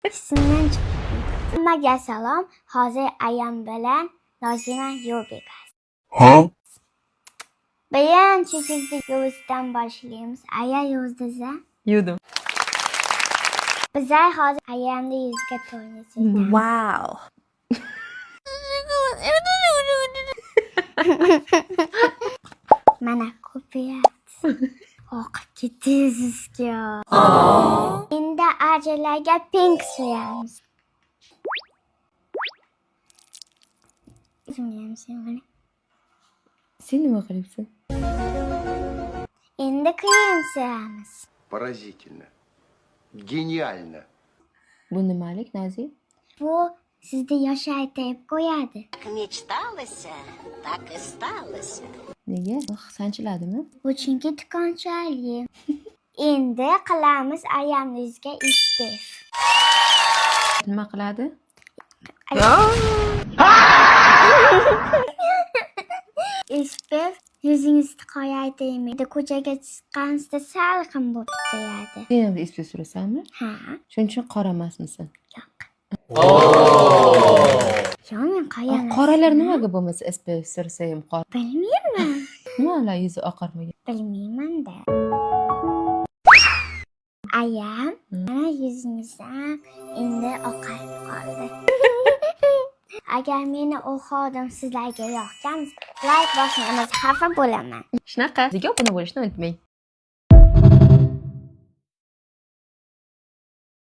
Ismdan chiqdi. Hammaga salom. Hozir ayam bilan Nozima yo'l beramiz. Birinchi sizni yuvishdan boshlaymiz. Aya yuzdingiz-a? Yuvdim. Bizlar hozir ayamni yuziga to'ylaymiz. Wow. Mana ko'payapti. Oqib ketdingizga. Endi ajinlarga pink suyamiz. Sen nima qilyapsan? Endi krem suyamiz. Поразительно. Гениально. Bu nimalik, Nozik? Bu sizni yashaytirib qo'yadi. Мечталось, так и сталось. Nega? Sanchiladimi? Bu chunki tikonchali. Endi qilamiz ayamni yuziga istif. Nima qiladi? Istif yuzingizni qoraytirmaydi. Ko'chaga chiqqaningizda salqin bo'lib qo'yadi. Sen ham ispi surasanmi? Ha. Shuning uchun qora emasmisan. Yo'q, men qo'yaman. Qoralar nimaga bo'lmasa ispi sursa ham qora. Bilmayman. Nimalar yuzi oqarmagan? Bilmayman-da. Ayam, mana yuzingizdan endi oqarib qoldi. Agar meni u xodim sizlarga yoqqan, like bossangiz xafa bo'laman. Shunaqa. Bizga obuna bo'lishni unutmang.